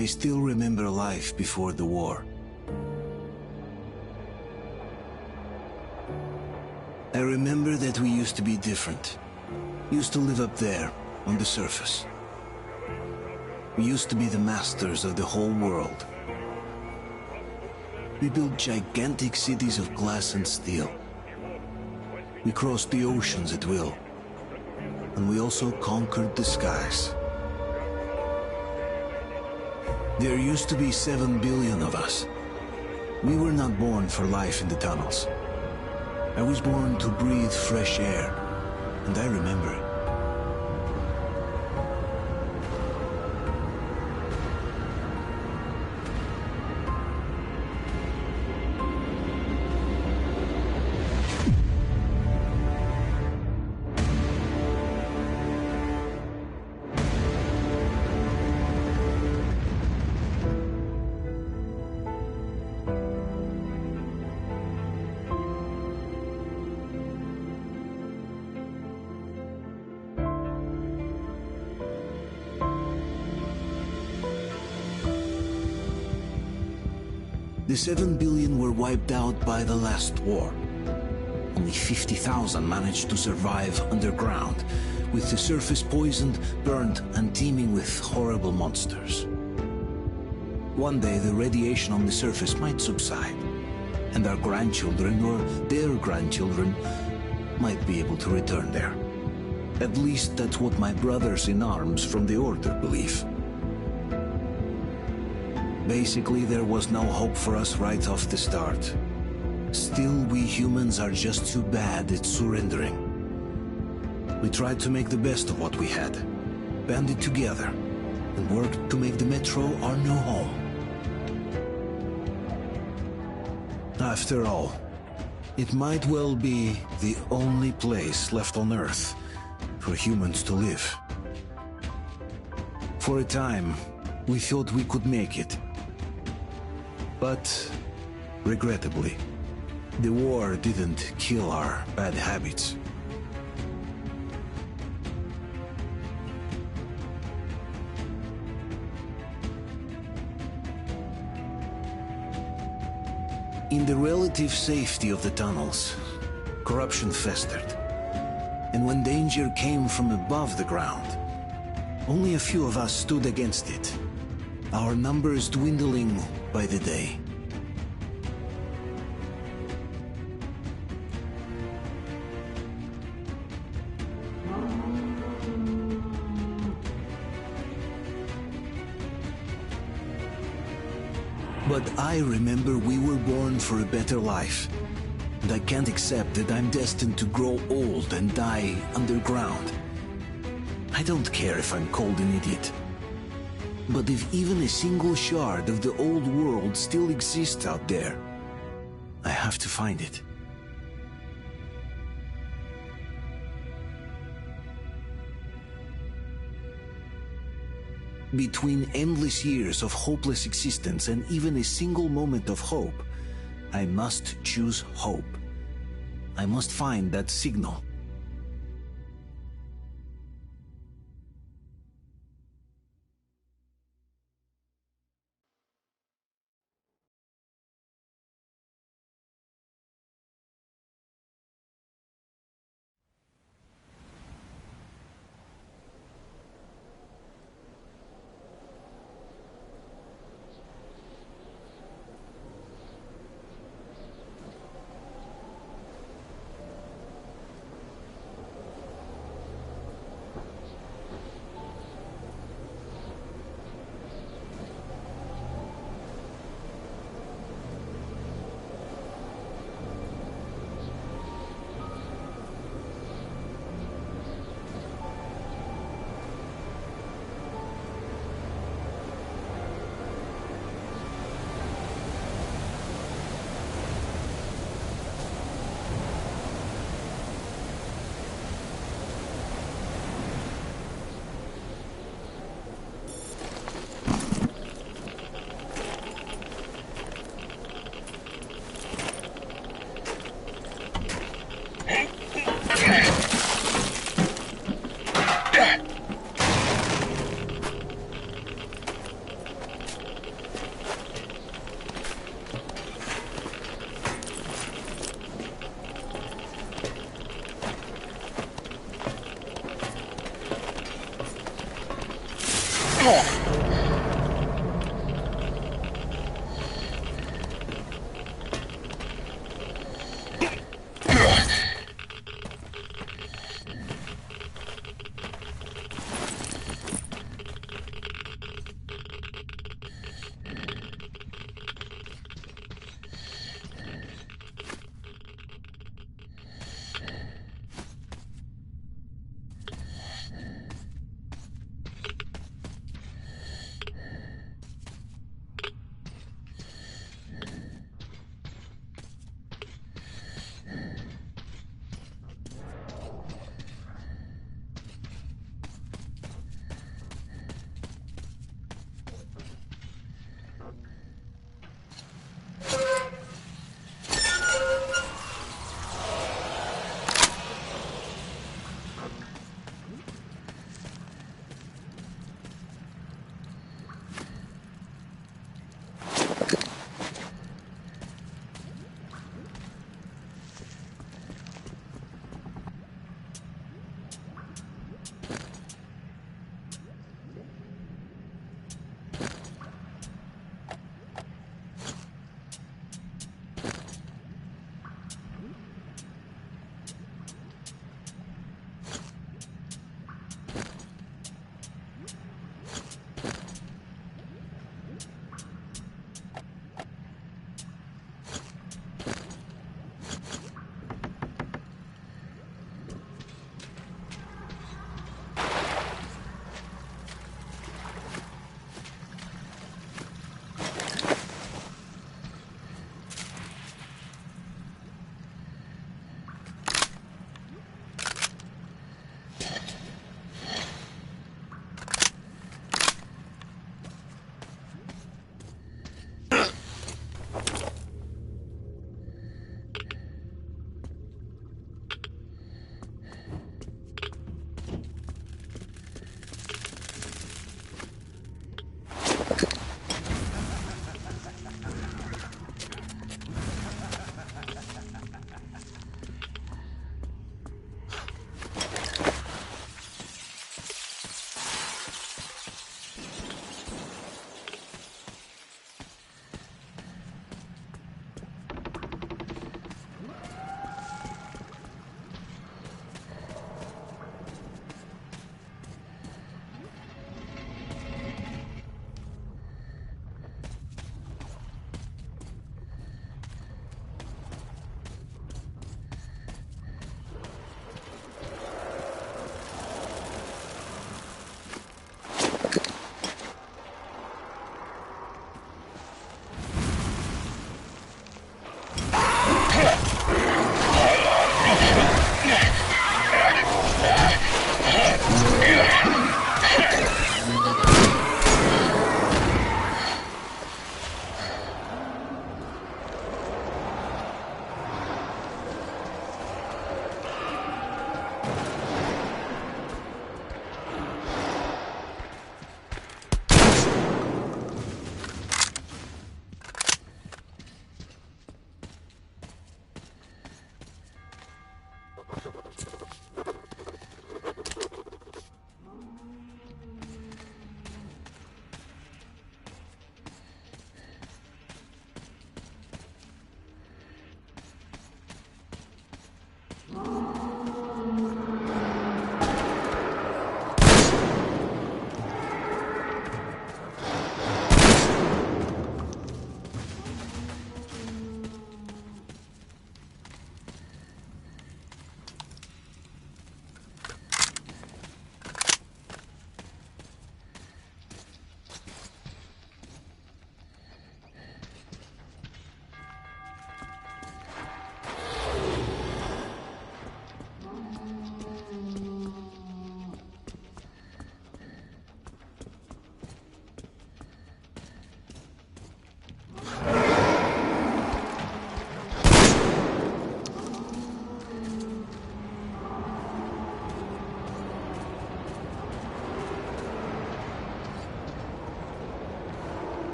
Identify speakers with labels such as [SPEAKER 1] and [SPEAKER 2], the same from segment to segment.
[SPEAKER 1] I still remember life before the war. I remember that we used to be different. Used to live up there, on the surface. We used to be the masters of the whole world. We built gigantic cities of glass and steel. We crossed the oceans at will. And we also conquered the skies. There used to be 7 billion of us. We were not born for life in the tunnels. I was born to breathe fresh air, and I remember it. The 7 billion were wiped out by the last war. Only 50,000 managed to survive underground, with the surface poisoned, burned, and teeming with horrible monsters. One day the radiation on the surface might subside, and our grandchildren or their grandchildren might be able to return there. At least that's what my brothers in arms from the Order believe. Basically, there was no hope for us right off the start. Still, we humans are just too bad at surrendering. We tried to make the best of what we had, banded together, and worked to make the Metro our new home. After all, it might well be the only place left on Earth for humans to live. For a time, we thought we could make it. But, regrettably, the war didn't kill our bad habits. In the relative safety of the tunnels, corruption festered. And when danger came from above the ground, only a few of us stood against it, our numbers dwindling by the day. But I remember we were born for a better life. And I can't accept that I'm destined to grow old and die underground. I don't care if I'm called an idiot. But if even a single shard of the old world still exists out there, I have to find it. Between endless years of hopeless existence and even a single moment of hope, I must choose hope. I must find that signal.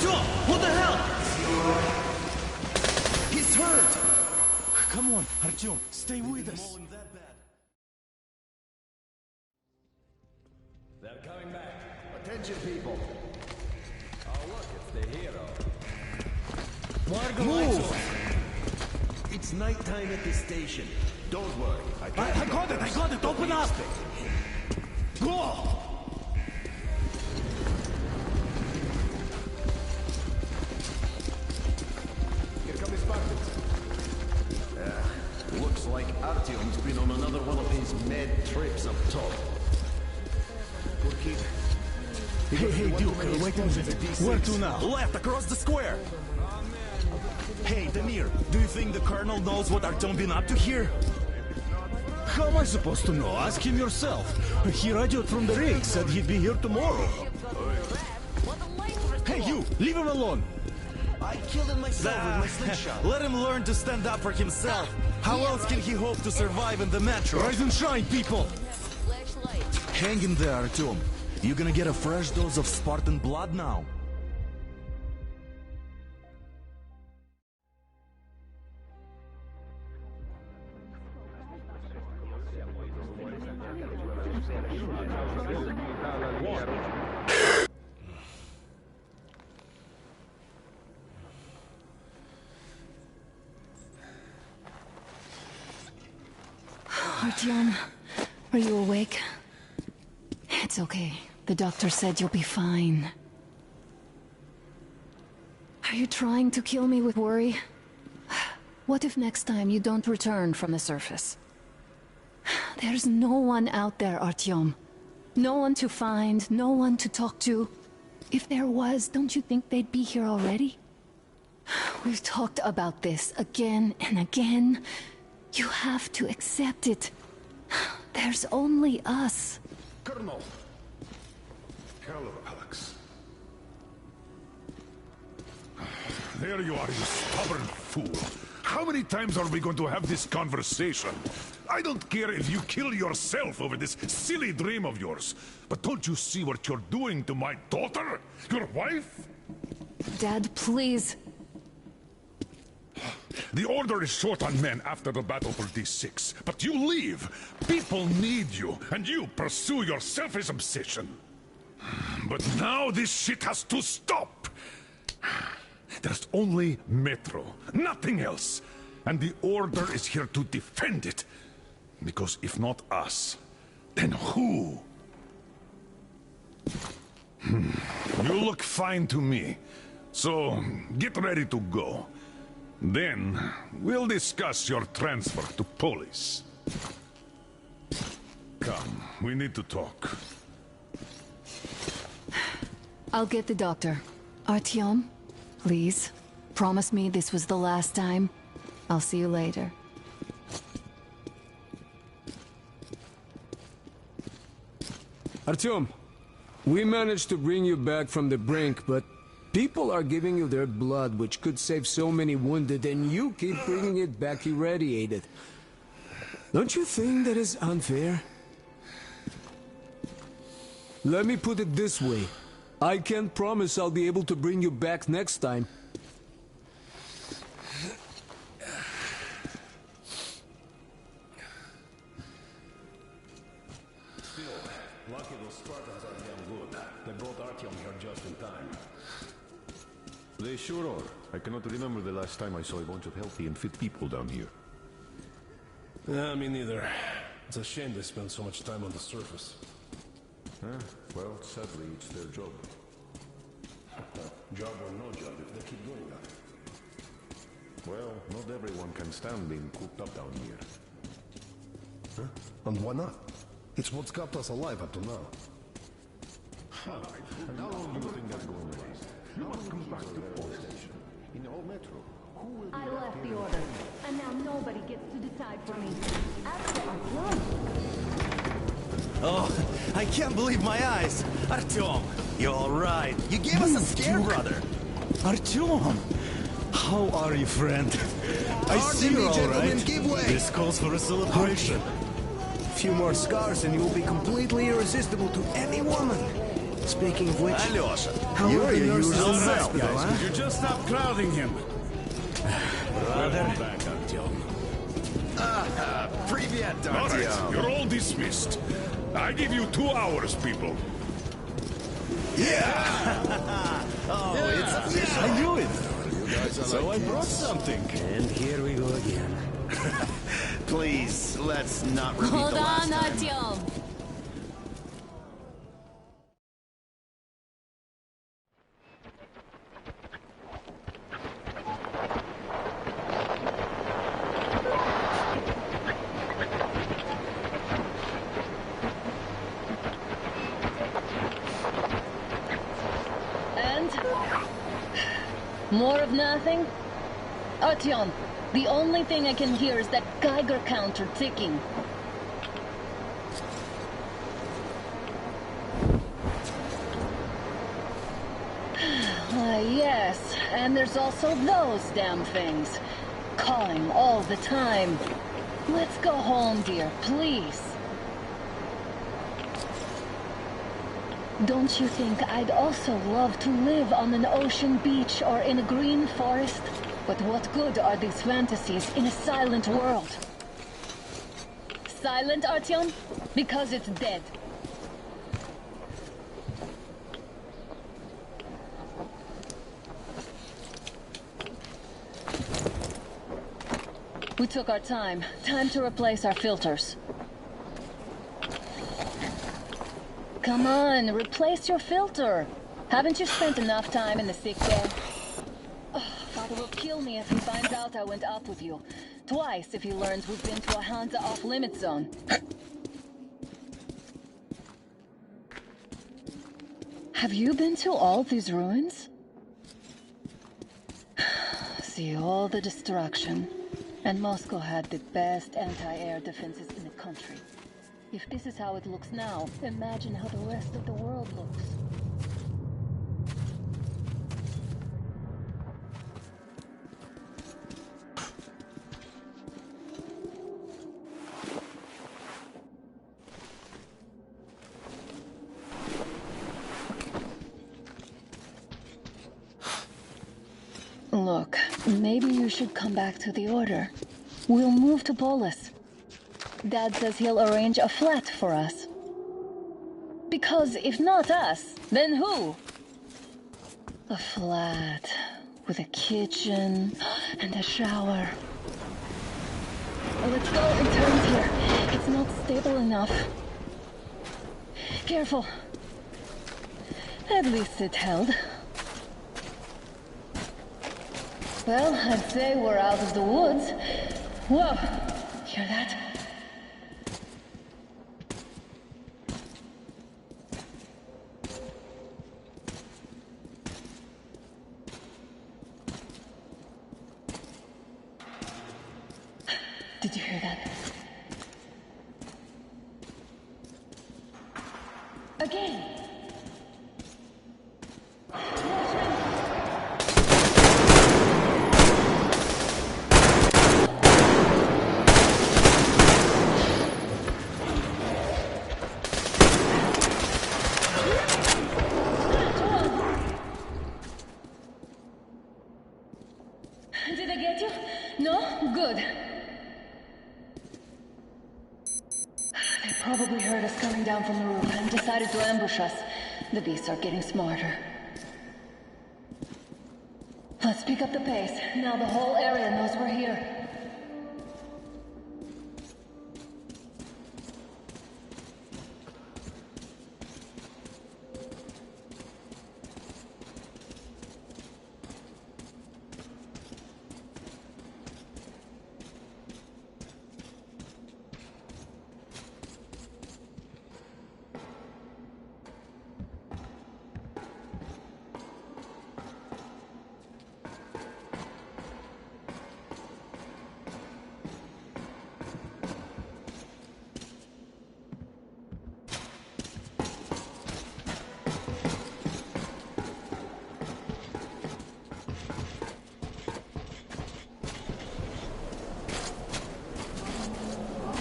[SPEAKER 2] Artyom! What the hell?
[SPEAKER 3] He's hurt!
[SPEAKER 2] Come on, Artyom, stay with us.
[SPEAKER 3] They're coming back. Attention, people. Oh, look, it's the hero.
[SPEAKER 2] Move!
[SPEAKER 3] It's nighttime at the station. Don't worry.
[SPEAKER 2] I got it! Open up! Go!
[SPEAKER 3] Here come his buckets. Looks like Artyom's been on another one of his mad trips up top.
[SPEAKER 2] Hey, Duke, wait a minute. Where to now?
[SPEAKER 4] Left, across the square! Hey, Damir, do you think the Colonel knows what Artyom been up to here?
[SPEAKER 2] How am I supposed to know? Ask him yourself. He radioed from the rig, said he'd be here tomorrow. Hey, you! Leave him alone!
[SPEAKER 3] I killed him myself with my slingshot.
[SPEAKER 4] Let him learn to stand up for himself. How else can he hope to survive in the metro?
[SPEAKER 2] Rise and shine, people!
[SPEAKER 4] Hang in there, Artyom. You're gonna get a fresh dose of Spartan blood now.
[SPEAKER 5] Artyom, are you awake? It's okay. The doctor said you'll be fine. Are you trying to kill me with worry? What if next time you don't return from the surface? There's no one out there, Artyom. No one to find, no one to talk to. If there was, don't you think they'd be here already? We've talked about this again and again. You have to accept it. There's only us.
[SPEAKER 6] Colonel! Hello, Alex. There you are, you stubborn fool. How many times are we going to have this conversation? I don't care if you kill yourself over this silly dream of yours. But don't you see what you're doing to my daughter? Your wife?
[SPEAKER 5] Dad, please.
[SPEAKER 6] The Order is short on men after the battle for D6, but you leave. People need you, and you pursue your selfish obsession. But now this shit has to stop. There's only Metro, nothing else. And the Order is here to defend it. Because if not us, then who? You look fine to me. So, get ready to go. Then, we'll discuss your transfer to Polis. Come, we need to talk.
[SPEAKER 5] I'll get the doctor. Artyom, please. Promise me this was the last time. I'll see you later.
[SPEAKER 7] Artyom, we managed to bring you back from the brink, but people are giving you their blood, which could save so many wounded, and you keep bringing it back irradiated. Don't you think that is unfair? Let me put it this way. I can't promise I'll be able to bring you back next time.
[SPEAKER 3] Lucky those Spartans are damn good. They brought Artyom here just in time.
[SPEAKER 8] They sure are. I cannot remember the last time I saw a bunch of healthy and fit people down here.
[SPEAKER 9] Me neither. It's a shame they spend so much time on the surface.
[SPEAKER 8] Well, sadly, it's their job.
[SPEAKER 9] Job or no job, if they keep doing that.
[SPEAKER 8] Well, not everyone can stand being cooped up down here.
[SPEAKER 9] And why not? It's what's kept us alive up to now.
[SPEAKER 8] How long do you think that's going to last? You must come back to Port Station. In the old metro. Who will be
[SPEAKER 5] I
[SPEAKER 8] left
[SPEAKER 5] left the
[SPEAKER 8] here?
[SPEAKER 5] order, and now nobody gets to decide for me. After Artyom.
[SPEAKER 4] Oh, I can't believe my eyes! Artyom, you're alright. You gave us a scare, brother.
[SPEAKER 2] Artyom! How are you, friend? I see you're alright.
[SPEAKER 3] give way!
[SPEAKER 2] This calls for a celebration.
[SPEAKER 3] A few more scars and you will be completely irresistible to any woman.
[SPEAKER 1] Speaking of which,
[SPEAKER 2] Alyosha,
[SPEAKER 1] you're your usual
[SPEAKER 2] self,
[SPEAKER 1] self,
[SPEAKER 2] guys.
[SPEAKER 1] huh?
[SPEAKER 2] Could you just stop crowding him?
[SPEAKER 3] Welcome back, Artyom.
[SPEAKER 2] Привет,
[SPEAKER 6] All right, you're all dismissed. I give you 2 hours, people.
[SPEAKER 2] I knew it. So I brought something.
[SPEAKER 1] And here we go again.
[SPEAKER 2] Please, let's not repeat
[SPEAKER 5] Hold
[SPEAKER 2] the last
[SPEAKER 5] on,
[SPEAKER 2] time.
[SPEAKER 5] Artyom.
[SPEAKER 10] And? More of nothing? Artyom, the only thing I can hear is that Geiger counter ticking. Why, yes, and there's also those damn things. Calling all the time. Let's go home, dear, please. Don't you think I'd also love to live on an ocean beach or in a green forest? But what good are these fantasies in a silent world? Silent, Artyom? Because it's dead. We took our time. Time to replace our filters. Come on, replace your filter. Haven't you spent enough time in the sick bay? Oh, Father will kill me if he finds out I went out with you. Twice if he learns we've been to a Hansa off-limit zone. Have you been to all these ruins? See all the destruction. And Moscow had the best anti-air defenses in the country. If this is how it looks now, imagine how the rest of the world looks. Look, maybe you should come back to the Order. We'll move to Polis. Dad says he'll arrange a flat for us. Because if not us, then who? A flat with a kitchen and a shower. Let's go in turns here. It's not stable enough. Careful. At least it held. Well, I'd say we're out of the woods. Whoa! Hear that? Did you hear that? Again! Did I get you? No? Good. They probably heard us coming down from the roof and decided to ambush us. The beasts are getting smarter. Let's pick up the pace. Now the whole area knows we're here.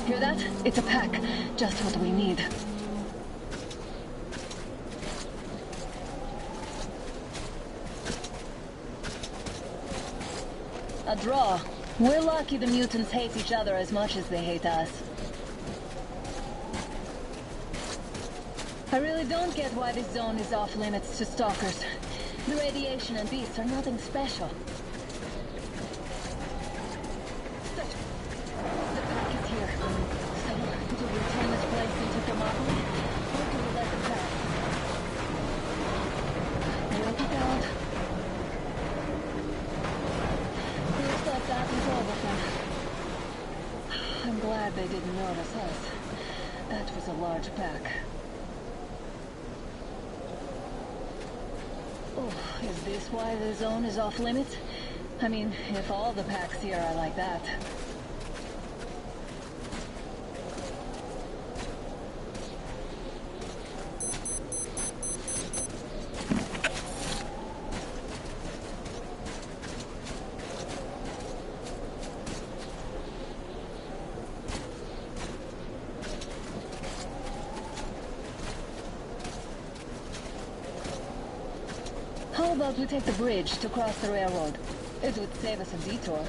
[SPEAKER 10] Hear that? It's a pack. Just what we need. A draw. We're lucky the mutants hate each other as much as they hate us. I really don't get why this zone is off limits to stalkers. The radiation and beasts are nothing special. The pack is here. So, do we turn this place into Thermopylae, or do we let them pass? We'll be bound. Looks like that is all of them. I'm glad they didn't notice us. That was a large pack. Oh, is this why the zone is off limits? I mean, if all the packs here are like that. How about we take the bridge to cross the railroad? It would save us a detour.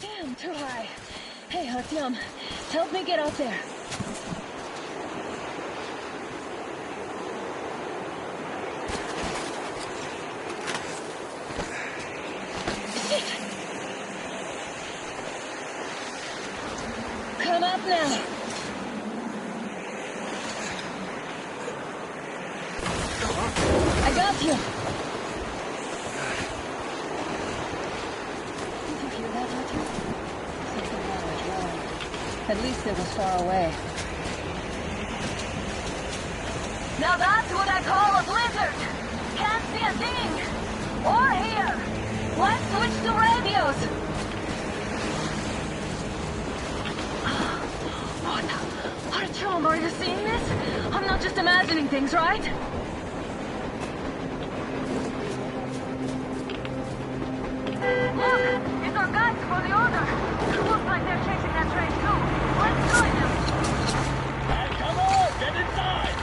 [SPEAKER 10] Damn, too high. Hey, Artyom, help me get out there. Shit! Come up now. You. Did you hear that, Artyom? Something loud, loud. At least it was far away. Now that's what I call a blizzard! Can't see a thing! Or hear! Let's switch to radios! What? Artyom, are you seeing this? I'm not just imagining things, right? Look! It's our guys for the order! Looks like they're chasing that train too! Let's join them!
[SPEAKER 11] Hey, come on! Get inside!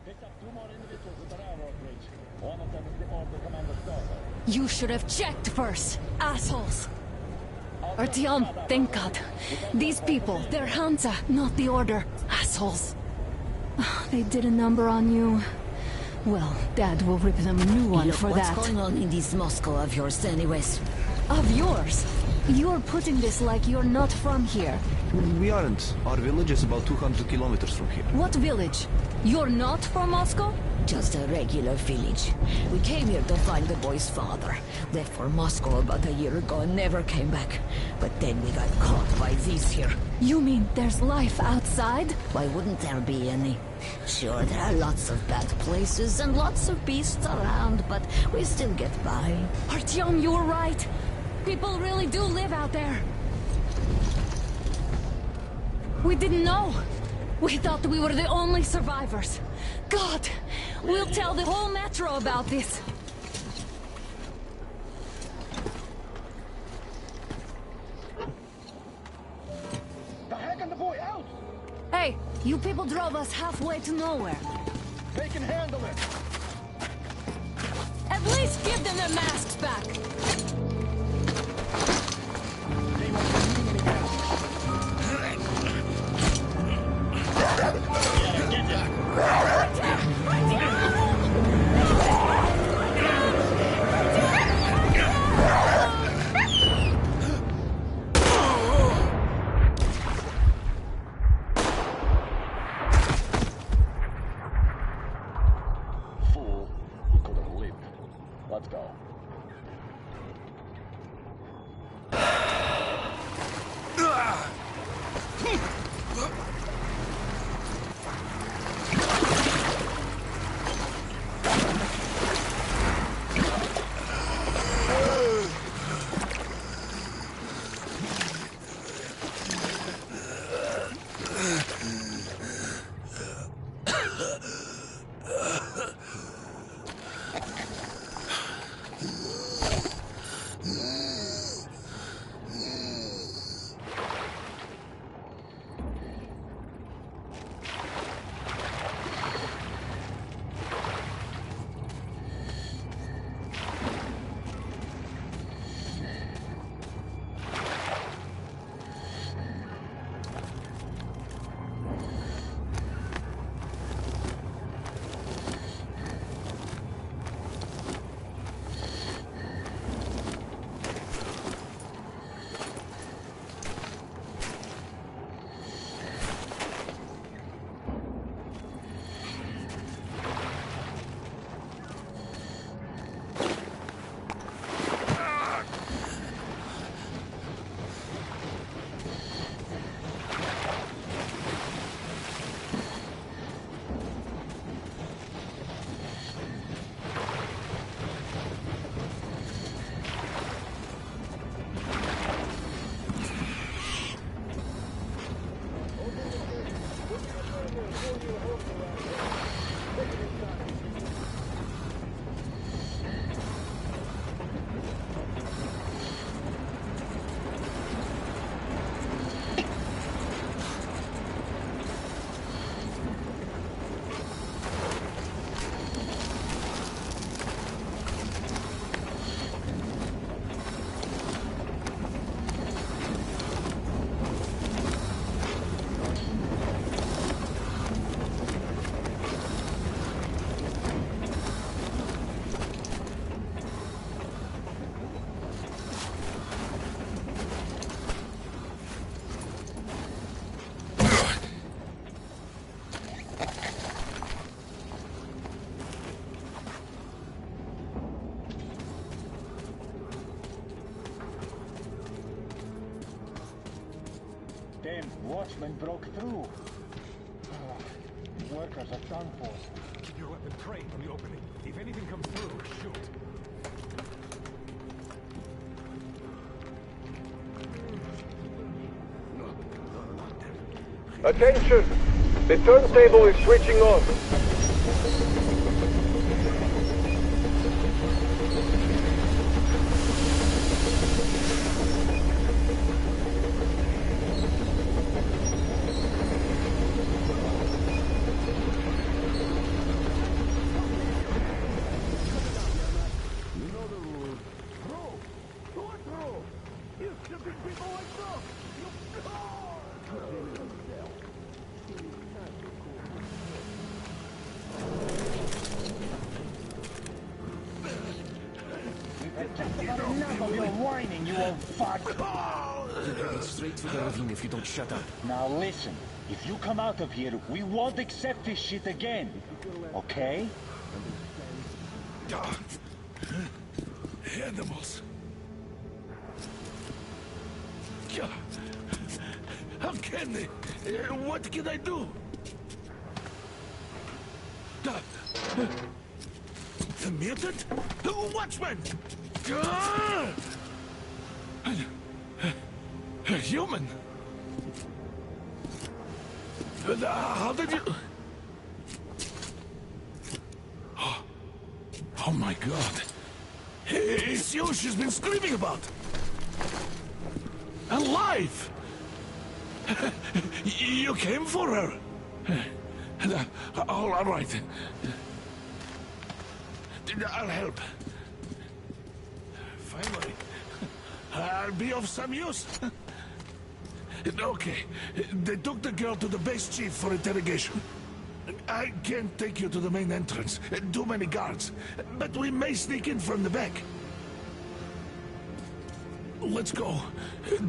[SPEAKER 11] Picked up 2 more individuals at the railroad bridge. One of them is the Order Commander's daughter.
[SPEAKER 5] You should have checked first, assholes! Artyom, thank God. These people, they're Hansa, not the Order. Assholes. They did a number on you. Well, Dad will rip them a new one
[SPEAKER 12] Look,
[SPEAKER 5] for
[SPEAKER 12] what's
[SPEAKER 5] that.
[SPEAKER 12] going on in this Moscow of yours anyways?
[SPEAKER 5] Of yours? You're putting this like you're not from here.
[SPEAKER 13] We aren't. Our village is about 200 kilometers from here.
[SPEAKER 5] What village? You're not from Moscow?
[SPEAKER 12] Just a regular village. We came here to find the boy's father. Left for Moscow about a year ago and never came back. But then we got caught by these here.
[SPEAKER 5] You mean there's life outside?
[SPEAKER 12] Why wouldn't there be any? Sure, there are lots of bad places and lots of beasts around, but we still get by.
[SPEAKER 5] Artyom, you're right. People really do live out there. We didn't know. We thought we were the only survivors. God, we'll tell the whole metro about this.
[SPEAKER 11] The heck and the boy out!
[SPEAKER 5] Hey, you people drove us halfway to nowhere.
[SPEAKER 11] They can handle it!
[SPEAKER 5] At least give them their masks back.
[SPEAKER 11] They won't be needing any masks. Fool, he could have lived. Let's go. Watchmen broke through. Workers are done for.
[SPEAKER 2] Keep your weapon trained on the opening. If anything comes through, shoot.
[SPEAKER 14] Attention! The turntable is switching on.
[SPEAKER 11] Enough of your whining, you old fuck!
[SPEAKER 13] You're heading straight to the ravine if you don't shut up.
[SPEAKER 11] Now listen, if you come out of here, we won't accept this shit again. Okay?
[SPEAKER 6] Animals. How can they? What can I do? The mutant? Watchman! A human? How did you... Oh my god. It's you she's been screaming about. Alive! You came for her. All right. I'll help. Finally, I'll be of some use. Okay, they took the girl to the base chief for interrogation. I can't take you to the main entrance. Too many guards. But we may sneak in from the back. Let's go.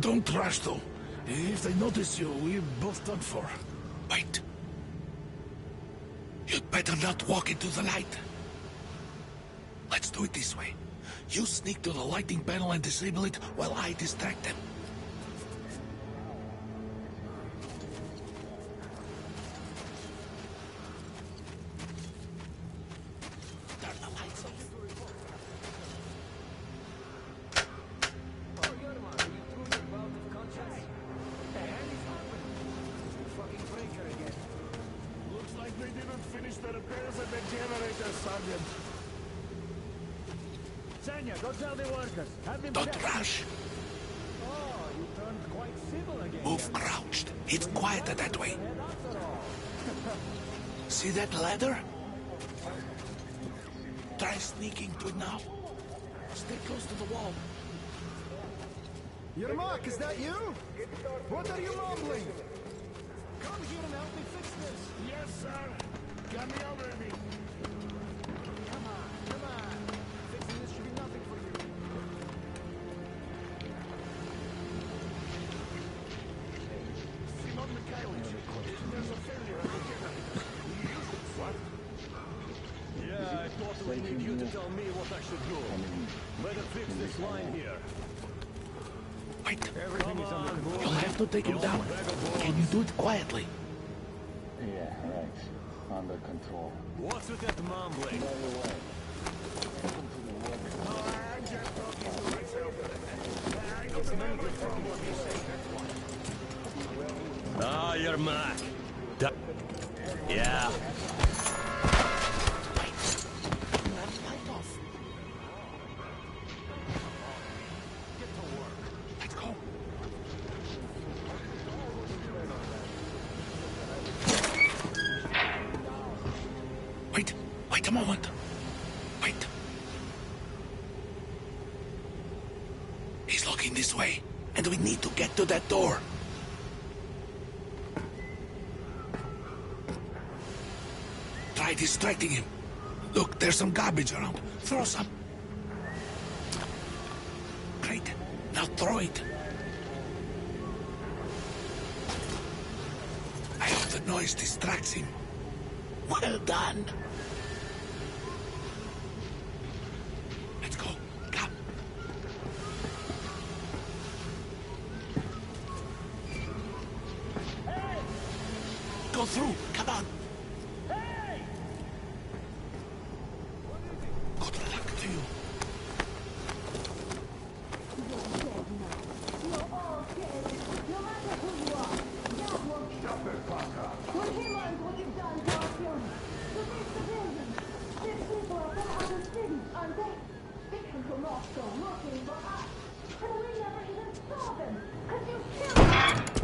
[SPEAKER 6] Don't rush, though. If they notice you, we're both done for. Wait. You'd better not walk into the light. Let's do it this way. You sneak to the lighting panel and disable it while I distract them. Turn the lights off. Looks like they didn't finish the repairs at the generator, Sergeant.
[SPEAKER 2] Senya, go tell the workers. Have them
[SPEAKER 6] Don't
[SPEAKER 2] checked.
[SPEAKER 6] rush.
[SPEAKER 2] Oh, you turned quite civil again.
[SPEAKER 6] Move crouched. It's quieter that way. See that ladder? Try sneaking to it now. Stay close to the wall.
[SPEAKER 2] Yermak, is that you? What are you mumbling? Come here and help me fix this.
[SPEAKER 6] Yes, sir. Got me already.
[SPEAKER 2] Come on. Fixing this should be nothing for you.
[SPEAKER 6] Simon Mikhailovich, there's a failure at the generator. What?
[SPEAKER 2] Yeah, I thought we need you to tell me what I should do. Better fix this line here.
[SPEAKER 6] Wait.
[SPEAKER 2] Everything is under control.
[SPEAKER 6] You'll have to take him down. Can you do it quietly?
[SPEAKER 11] Yeah, right. Under control.
[SPEAKER 2] What's with that mumbling?
[SPEAKER 11] By the way,
[SPEAKER 6] I'm just talking to myself. I don't remember from what he said.
[SPEAKER 2] Ah, Yermak. Yeah.
[SPEAKER 6] Light off. Get to work. Let's go. Wait a moment. Wait. He's looking this way, and we need to get to that door. Try distracting him. Look, there's some garbage around. Throw some. Great. Now throw it. I hope the noise distracts him. Well done. Let's go. Come.
[SPEAKER 4] go through. Come on. Good luck to you.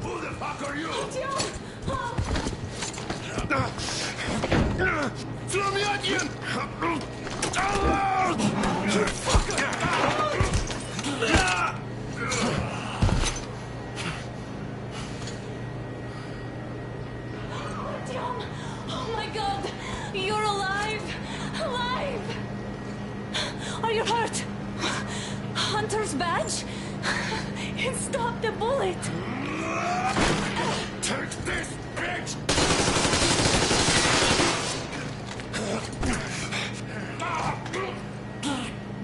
[SPEAKER 6] Who the fuck are you?
[SPEAKER 4] Flamyadian!
[SPEAKER 12] Oh my god! You're alive! Alive! Are you hurt? Hunter's badge? It stopped the bullet!
[SPEAKER 6] Take this, bitch!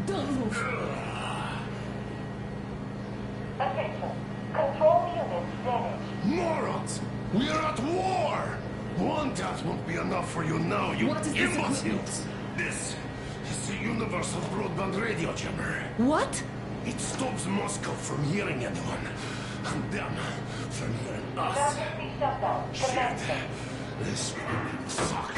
[SPEAKER 12] Don't move.
[SPEAKER 15] Attention. Control units damaged.
[SPEAKER 6] Morons! We are at war! One death won't be enough for you now, you
[SPEAKER 12] What is this
[SPEAKER 6] imbeciles! This is the Universal Broadband Radio Jammer.
[SPEAKER 12] What?
[SPEAKER 6] It stops Moscow from hearing anyone, and them from hearing us.
[SPEAKER 15] Emergency shutdown. Commencing.
[SPEAKER 6] This sucks.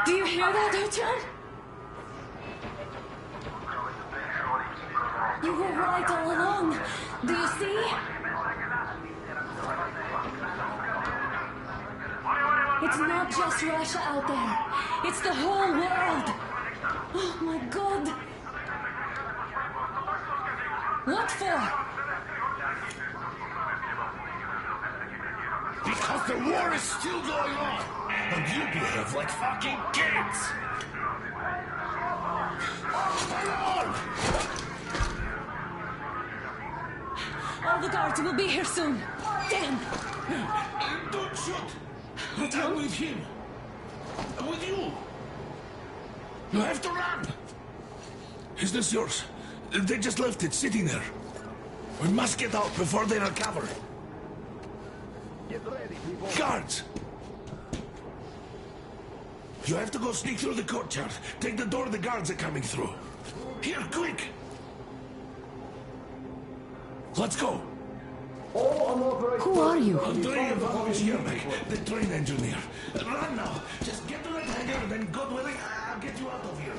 [SPEAKER 12] Do you hear that, Artyom? You were right all along. Do you see? It's not just Russia out there. It's the whole world. Oh my god. What for?
[SPEAKER 6] Because the war is still going on, and you behave like fucking kids! Come on!
[SPEAKER 12] All the guards will be here soon. Damn!
[SPEAKER 6] Don't shoot! I'm with him. I'm with you. You have to run! Is this yours? They just left it sitting there. We must get out before they recover.
[SPEAKER 8] Get ready, people.
[SPEAKER 6] Guards! You have to go sneak through the courtyard. Take the door the guards are coming through. Here, quick! Let's go!
[SPEAKER 5] Who are you?
[SPEAKER 6] Andrei Ivanovich Yermak, the train engineer. Run now! Just get to that hangar, then God willing, I'll get you out of here.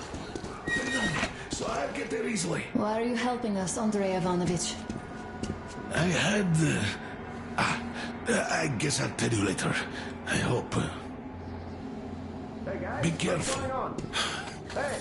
[SPEAKER 6] So I'll get there easily.
[SPEAKER 5] Why are you helping us, Andrei Ivanovich?
[SPEAKER 6] I had... I guess I'll tell you later. I hope.
[SPEAKER 8] Hey guys,
[SPEAKER 6] Be careful.
[SPEAKER 8] what's going on? Hey,